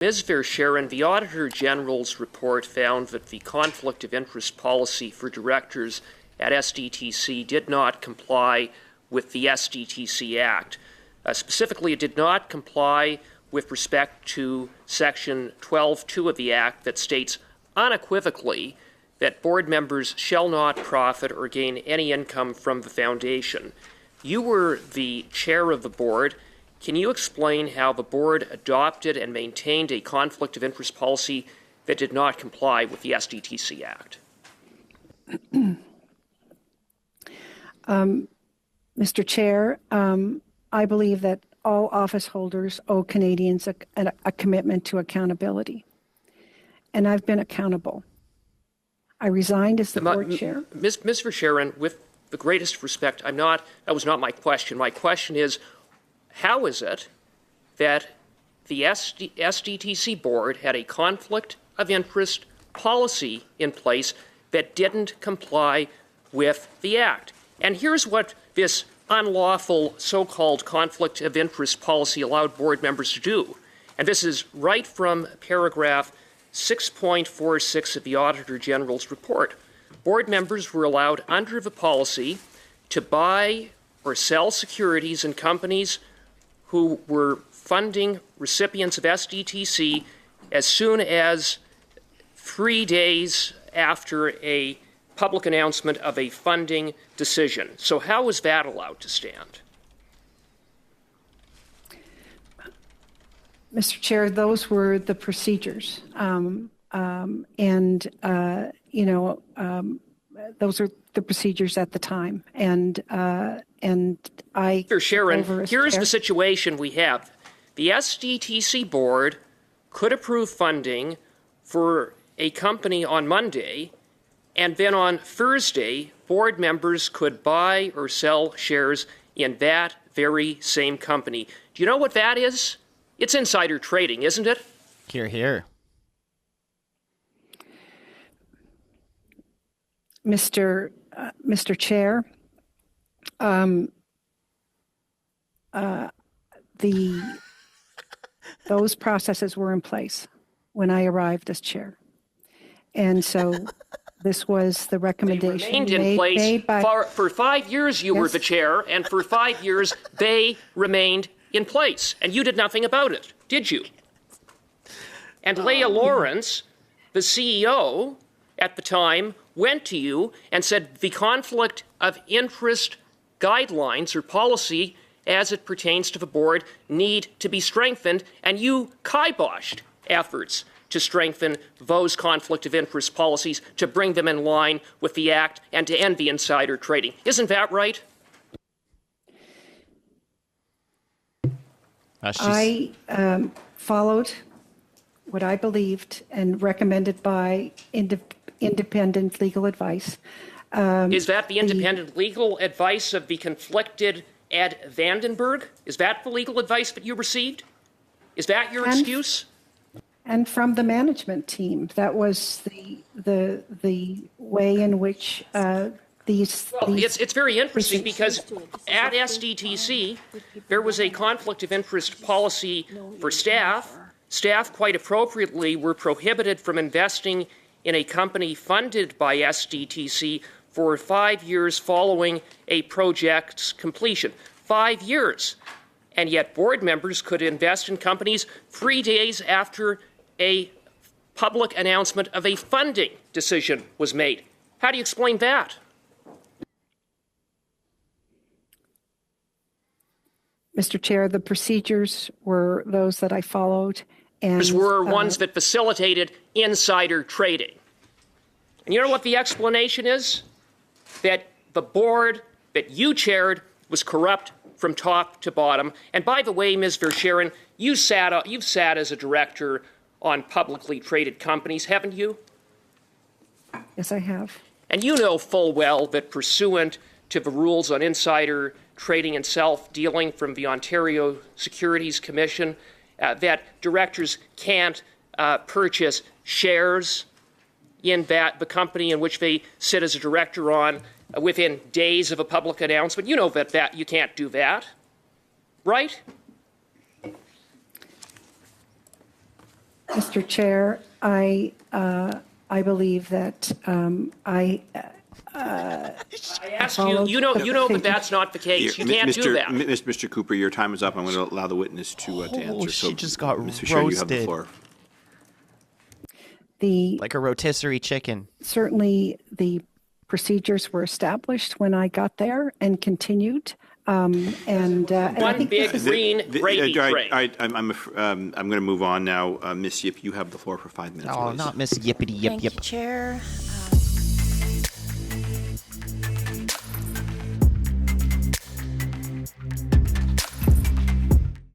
Ms. Verschuren, the Auditor General's report found that the conflict of interest policy for directors at SDTC did not comply with the SDTC Act. Specifically, it did not comply with respect to Section 12.2 of the Act that states unequivocally that board members shall not profit or gain any income from the foundation. You were the chair of the board. Can you explain how the board adopted and maintained a conflict of interest policy that did not comply with the SDTC Act? Mr. Chair, I believe that all office holders owe Canadians a commitment to accountability, and I've been accountable. I resigned as the board chair. Ms. Verschuren, with the greatest respect, that was not my question. My question is, how is it that the SDTC board had a conflict of interest policy in place that didn't comply with the Act? And here's what this unlawful so-called conflict of interest policy allowed board members to do. And this is right from paragraph 6.46 of the Auditor General's report. Board members were allowed under the policy to buy or sell securities in companies who were funding recipients of SDTC as soon as 3 days after a public announcement of a funding decision. So how was that allowed to stand? Mr. Chair, those were the procedures. Those are the procedures at the time. And I... Sharon, here's the situation we have. The SDTC board could approve funding for a company on Monday, and then on Thursday, board members could buy or sell shares in that very same company. Do you know what that is? It's insider trading, isn't it? Hear, hear. Mr. Chair, those processes were in place when I arrived as chair. And so this was the recommendation they remained in place for 5 years. You were the chair, and for 5 years they remained in place, and you did nothing about it, did you? And Leah Lawrence, the CEO at the time, went to you and said the conflict of interest guidelines or policy as it pertains to the board need to be strengthened, and you kiboshed efforts to strengthen those conflict of interest policies, to bring them in line with the Act and to end the insider trading. Isn't that right? I followed what I believed and recommended by independent legal advice. Is that the independent legal advice of the conflicted Ed Vandenberg? Is that the legal advice that you received? Is that your excuse? And from the management team, that was the way in which it's very interesting because at SDTC there was a conflict of interest policy for staff. Staff, quite appropriately, were prohibited from investing in a company funded by SDTC for 5 years following a project's completion. 5 years. And yet board members could invest in companies 3 days after a public announcement of a funding decision was made. How do you explain that? Mr. Chair, the procedures were those that I followed. And those were ones that facilitated insider trading. And you know what the explanation is? That the board that you chaired was corrupt from top to bottom. And by the way, Ms. Verschuren, you've sat as a director on publicly traded companies, haven't you? Yes, I have. And you know full well that pursuant to the rules on insider trading and self-dealing from the Ontario Securities Commission, that directors can't purchase shares in the company in which they sit as a director on within days of a public announcement. You know that you can't do that, right? Mr. Chair, I believe that I asked you, you know that that's not the case. You can't do that. Mr. Cooper, your time is up. I'm going to allow the witness to answer. She just got Ms. Verschuren, you have the roasted. floor. Like a rotisserie chicken. Certainly the procedures were established when I got there and continued. And I One think big this is- green gravy train. I'm going to move on now. Ms. Yip, you have the floor for 5 minutes. Oh, please. not Miss Yippity Yip Thank Yip. you, Chair.